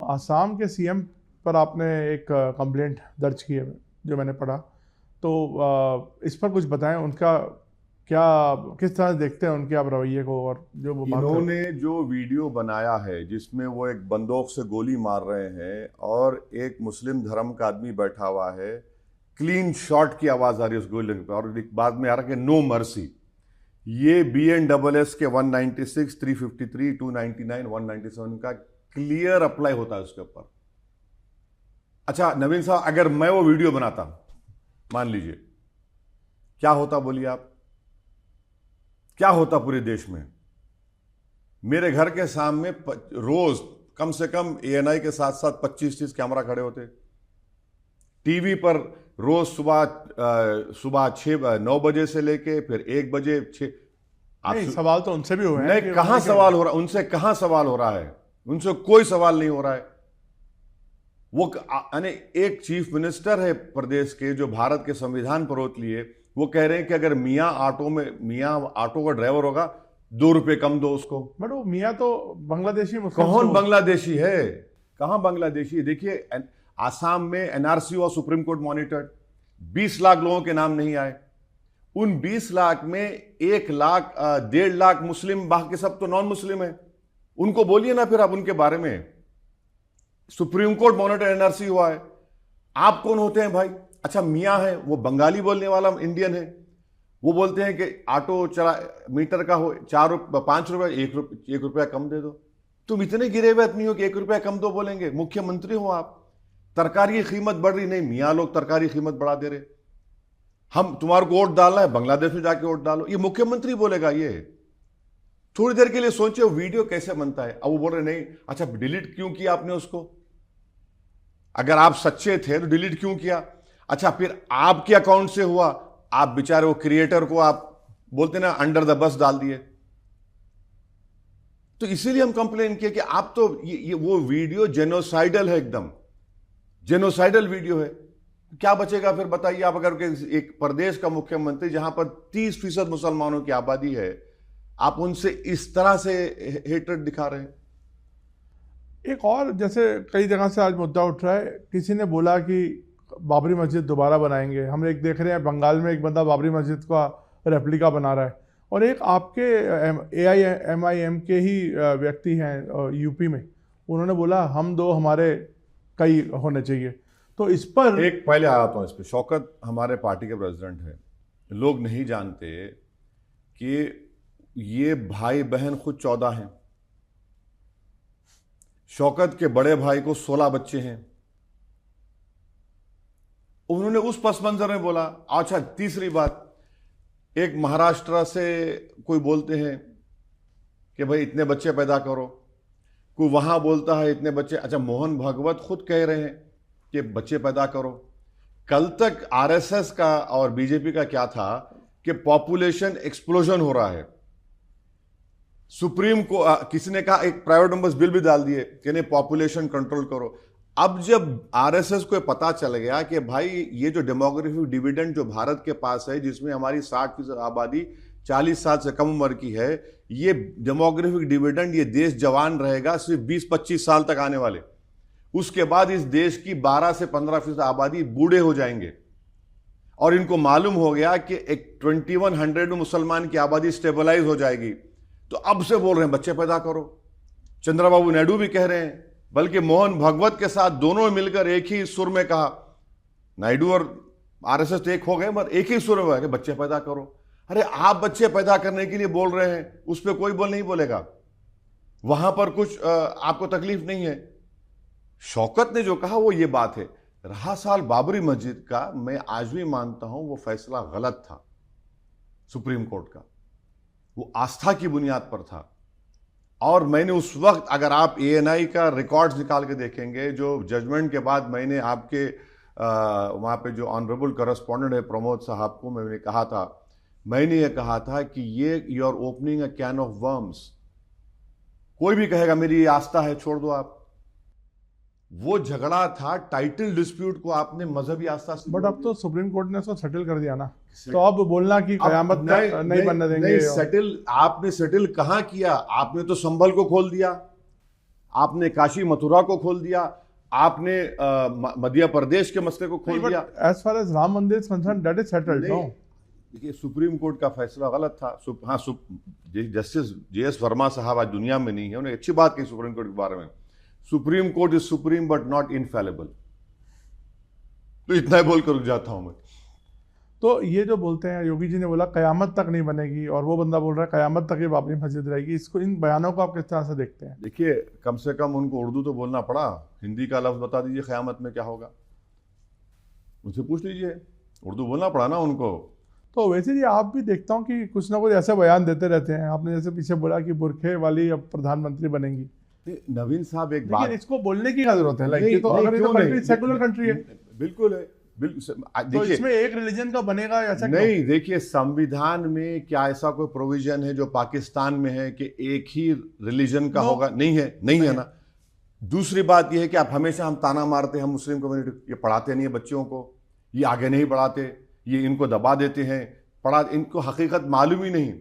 आसाम के सीएम पर आपने एक कंप्लेंट दर्ज की है जो मैंने पढ़ा, तो इस पर कुछ बताएं, उनका क्या, किस तरह से देखते हैं उनके आप रवैये को, और जो वो बात इन्होंने जो वीडियो बनाया है जिसमें वो एक बंदूक से गोली मार रहे हैं और एक मुस्लिम धर्म का आदमी बैठा हुआ है, क्लीन शॉट की आवाज आ रही है उस गोली पर, और बाद में आ रहा है कि नो मर्सी। ये BNSS के 196, 353, 299, 197 का क्लियर अप्लाई होता है उसके ऊपर। अच्छा नवीन साहब, अगर मैं वो वीडियो बनाता, मान लीजिए, क्या होता बोलिए आप? क्या होता पूरे देश में? मेरे घर के सामने रोज कम से कम ANI के साथ साथ 25-30 कैमरा खड़े होते। टीवी पर रोज सुबह 9 बजे से लेके फिर 1 बजे 6। नहीं, सवाल तो उनसे भी हुए हैं। नहीं, कहां सवाल हो रहा, उनसे कहां सवाल हो रहा है? उनसे कोई सवाल नहीं हो रहा है। वो यानी एक चीफ मिनिस्टर है प्रदेश के जो भारत के संविधान पर ओथ लिए, वो कह रहे हैं कि अगर मियां ऑटो का ड्राइवर होगा 2 रुपए कम दो उसको। बट वो मियाँ तो बांग्लादेशी मुस्लिम। कौन बांग्लादेशी है? कहां बांग्लादेशी है? देखिए आसाम में NRC और सुप्रीम कोर्ट मॉनिटर्ड, 20 लाख लोगों के नाम नहीं आए। उन 20 लाख में 1 लाख 1.5 लाख मुस्लिम, बाकी सब तो नॉन मुस्लिम है। उनको बोलिए ना फिर आप उनके बारे में। सुप्रीम कोर्ट मॉनिटर NRC हुआ है, आप कौन होते हैं भाई? अच्छा मियां है, वो बंगाली बोलने वाला इंडियन है, वो बोलते हैं कि ऑटो चला मीटर का हो 5 रुपए, 1 रुपया कम दे दो। तुम इतने गिरे हुए आदमी हो कि 1 रुपया कम दो बोलेंगे? मुख्यमंत्री हो आप। तरकारी की कीमत बढ़ रही, नहीं मियां लोग तरकारी की कीमत बढ़ा दे रहे। हम तुम्हारे को वोट डालना है, बांग्लादेश में जाके वोट डालो, ये मुख्यमंत्री बोलेगा? ये थोड़ी देर के लिए सोचे वो वीडियो कैसे बनता है। अब वो बोल रहे नहीं, अच्छा डिलीट क्यों किया आपने उसको? अगर आप सच्चे थे तो डिलीट क्यों किया? अच्छा फिर आपके अकाउंट से हुआ, आप बेचारे वो क्रिएटर को आप बोलते ना अंडर द बस डाल दिए। तो इसीलिए हम कंप्लेन किए कि आप तो ये वो वीडियो जेनोसाइडल है, एकदम जेनोसाइडल वीडियो है। क्या बचेगा फिर बताइए आप? अगर एक प्रदेश का मुख्यमंत्री जहां पर 30% मुसलमानों की आबादी है, आप उनसे इस तरह से हेट्रेड दिखा रहे हैं। एक और, जैसे कई जगह से आज मुद्दा उठ रहा है, किसी ने बोला कि बाबरी मस्जिद दोबारा बनाएंगे। हम एक देख रहे हैं बंगाल में एक बंदा बाबरी मस्जिद का रेप्लिका बना रहा है, और एक आपके AIMIM के ही व्यक्ति हैं यूपी में, उन्होंने बोला हम दो हमारे कई होने चाहिए। तो इस पर एक पहले आता हूं इस पर। शौकत हमारे पार्टी के प्रेसिडेंट हैं। लोग नहीं जानते कि ये भाई बहन खुद 14 हैं। शौकत के बड़े भाई को 16 बच्चे हैं। उन्होंने उस पस मंजर में बोला। अच्छा तीसरी बात, एक महाराष्ट्र से कोई बोलते हैं कि भाई इतने बच्चे पैदा करो, कोई वहां बोलता है इतने बच्चे। अच्छा मोहन भागवत खुद कह रहे हैं कि बच्चे पैदा करो। कल तक RSS का और BJP का क्या था कि पॉपुलेशन एक्सप्लोजन हो रहा है। सुप्रीम को किसी ने कहा, एक प्राइवेट नंबर्स बिल भी डाल दिए कि नहीं पॉपुलेशन कंट्रोल करो। अब जब RSS को पता चल गया कि भाई ये जो डेमोग्राफिक डिविडेंड जो भारत के पास है, जिसमें हमारी 60% आबादी 40 साल से कम उम्र की है, ये डेमोग्राफिक डिविडेंड, ये देश जवान रहेगा सिर्फ 20-25 साल तक आने वाले। उसके बाद इस देश की 12 से 15% आबादी बूढ़े हो जाएंगे। और इनको मालूम हो गया कि एक 2100 में मुसलमान की आबादी स्टेबलाइज हो जाएगी। तो अब से बोल रहे हैं बच्चे पैदा करो। चंद्रबाबू नायडू भी कह रहे हैं, बल्कि मोहन भागवत के साथ दोनों मिलकर एक ही सुर में कहा, नायडू और RSS तो एक हो गए, मगर एक ही सुर में कि बच्चे पैदा करो। अरे आप बच्चे पैदा करने के लिए बोल रहे हैं, उस पर कोई नहीं बोलेगा, वहां पर कुछ आपको तकलीफ नहीं है। शौकत ने जो कहा वो ये बात है। रहा साल बाबरी मस्जिद का, मैं आज भी मानता हूं वो फैसला गलत था सुप्रीम कोर्ट का। वो आस्था की बुनियाद पर था। और मैंने उस वक्त, अगर आप ANI का रिकॉर्ड्स निकाल के देखेंगे, जो जजमेंट के बाद मैंने आपके वहाँ पे जो ऑनरेबल करस्पॉन्डेंट है प्रमोद साहब को मैंने ये कहा था कि ये you are opening a can of worms. कोई भी कहेगा मेरी आस्था है, छोड़ दो आप। वो झगड़ा था टाइटल डिस्प्यूट को आपने मजहबी आस्था से। बट अब तो सुप्रीम कोर्ट ने उसको सेटल कर दिया ना, तो अब बोलना कि कयामत नहीं बनने देंगे। सेटल आपने सेटल कहां किया? आपने तो संभल को खोल दिया। आपने काशी मथुरा को खोल दिया, आपने मध्य प्रदेश के मसले को खोल दिया। As far as Ram Mandir concern that is settled. No, देखिए सुप्रीम कोर्ट का फैसला गलत था। हाँ, जस्टिस JS वर्मा साहब आज दुनिया में नहीं है, उन्हें अच्छी बात कही सुप्रीम कोर्ट के बारे में, supreme court is supreme but not infallible. तो इतना ही बोलकर रुक जाता हूं मैं। तो ये जो बोलते हैं योगी जी ने बोला कयामत तक नहीं बनेगी, और वो बंदा बोल रहा है कयामत तक ये बाबरी मस्जिद रहेगी, इसको इन बयानों को आप किस तरह से देखते हैं? देखिए, कम से कम उनको उर्दू तो बोलना पड़ा, हिंदी का लफ्ज बता दीजिए कयामत में क्या होगा, उनसे पूछ लीजिए, उर्दू बोलना पड़ा ना उनको। तो वैसे जी आप भी देखता हूँ कि कुछ ना कुछ ऐसे बयान देते रहते हैं। आपने जैसे पीछे बोला कि बुरखे वाली अब प्रधानमंत्री बनेंगी। नवीन साहब एक बात, इसको बोलने की क्या जरूरत है? लाइक ये तो अगर ये तो कंट्री सेकुलर कंट्री है। बिल्कुल है, तो इसमें एक रिलीजन का बनेगा ऐसा नहीं? देखिए, संविधान में क्या ऐसा कोई प्रोविजन है जो पाकिस्तान में है कि एक ही रिलीजन का होगा? नहीं है, नहीं है ना। दूसरी बात यह है कि आप हमेशा हम ताना मारते हैं, हम मुस्लिम कम्युनिटी, ये पढ़ाते नहीं है बच्चों को, ये आगे नहीं बढ़ाते, ये इनको दबा देते हैं, इनको हकीकत मालूम ही नहीं,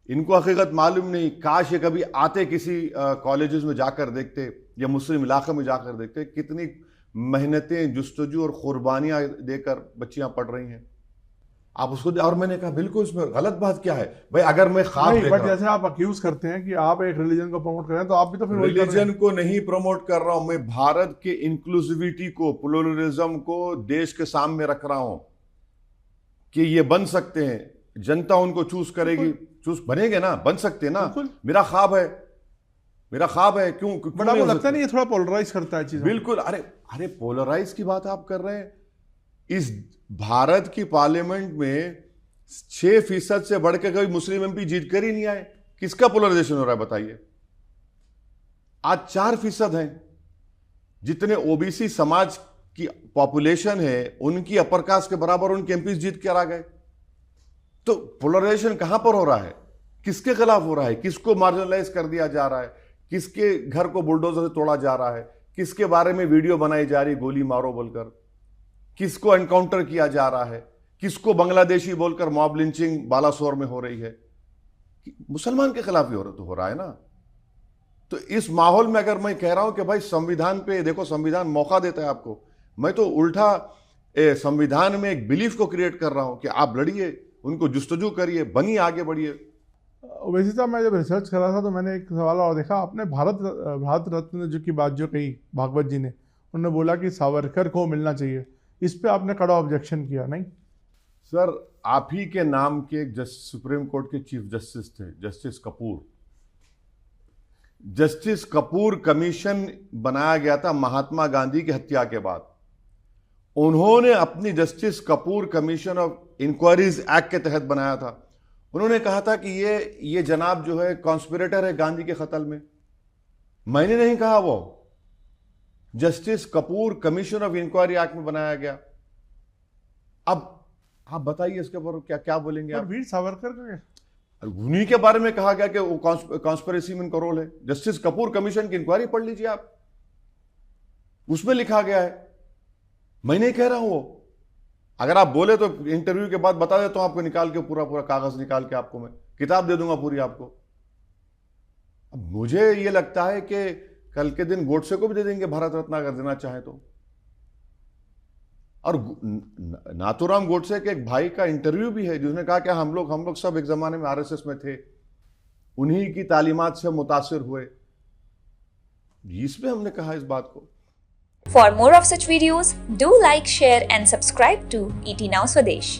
इनको हकीकत मालूम नहीं। काश ये कभी आते किसी कॉलेजेस में जाकर देखते या मुस्लिम इलाके में जाकर देखते कितनी मेहनतें, जुस्तजू और कुर्बानियां देकर बच्चियां पढ़ रही हैं। आप उसको, और मैंने कहा बिल्कुल इसमें गलत बात क्या है भाई? अगर मैं ख्वाब देख रहा हूं, जैसे आप अक्यूज करते हैं कि आप एक रिलीजन को प्रमोट कर रहे हैं, तो आप भी तो फिर रिलीजन को नहीं प्रमोट कर रहा हूं मैं, भारत के इंक्लूसिविटी को, प्लुरलिज्म को देश के सामने रख रहा हूं कि ये बन सकते हैं, जनता उनको चूज करेगी, चूज बनेंगे ना, बन सकते हैं ना। मेरा ख्वाब है, मेरा ख्वाब है। क्यों बट आपको लगता नहीं ये थोड़ा पोलराइज करता है चीज? बिल्कुल। अरे पोलराइज की बात आप कर रहे हैं। इस भारत की पार्लियामेंट में 6% से बढ़कर कोई मुस्लिम MP जीत कर ही नहीं आए। किसका पोलराइजेशन हो रहा है बताइए? आज 4% है। जितने OBC समाज की पॉपुलेशन है, उनकी अपर कास्ट के बराबर उनके MPs जीत कर आ गए। तो पोलराइजेशन कहां पर हो रहा है? किसके खिलाफ हो रहा है? किसको मार्जिनलाइज कर दिया जा रहा है? किसके घर को बुलडोजर से तोड़ा जा रहा है? किसके बारे में वीडियो बनाई जा रही, गोली मारो बोलकर? किसको एनकाउंटर किया जा रहा है? किसको बांग्लादेशी बोलकर मॉब लिंचिंग बालासोर में हो रही है? मुसलमान के खिलाफ ही हो रहा है ना। तो इस माहौल में अगर मैं कह रहा हूं कि भाई संविधान पे देखो, संविधान मौका देता है आपको, मैं तो उल्टा संविधान में एक बिलीफ को क्रिएट कर रहा हूं कि आप लड़िए, उनको जुस्तजू करिए, बनिए, आगे बढ़िए। वैसे साहब, मैं जब रिसर्च कर रहा था तो मैंने एक सवाल और देखा। आपने भारत रत्न जो की बात जो कही भागवत जी ने, उन्होंने बोला कि सावरकर को मिलना चाहिए। इस पे आपने कड़ा ऑब्जेक्शन किया, नहीं? सर, आप ही के नाम के सुप्रीम कोर्ट के चीफ जस्टिस थे, justice Kapoor. Justice Kapoor commission बनाया गया था महात्मा गांधी की हत्या के बाद। उन्होंने अपनी justice Kapoor commission of inquiries act के तहत बनाया था। उन्होंने कहा था कि ये जनाब जो है कॉन्स्पिरेटर है गांधी के कत्ल में। मैंने नहीं कहा, वो justice Kapoor commission of inquiry act में बनाया गया। अब आप बताइए इसके ऊपर क्या क्या बोलेंगे आप? वीर सावरकर का उन्हीं के बारे में कहा गया कि वो कॉन्स्पिरेसी में उनका रोल है। जस्टिस कपूर कमीशन की इंक्वायरी पढ़ लीजिए आप, उसमें लिखा गया है। मैं नहीं कह रहा हूं वो। अगर आप बोले तो इंटरव्यू के बाद बता देता हूं आपको, निकाल के पूरा कागज निकाल के आपको मैं किताब दे दूंगा पूरी आपको। अब मुझे ये लगता है कि कल के दिन गोडसे को भी दे देंगे भारत रत्न अगर देना चाहे तो। और नाथूराम गोडसे के एक भाई का इंटरव्यू भी है जिसने कहा कि हम लोग सब एक जमाने में RSS में थे, उन्हीं की तालीमात से मुतासिर हुए। इसमें हमने कहा इस बात को। For more of such videos, do like, share and subscribe to ET Now Swadesh.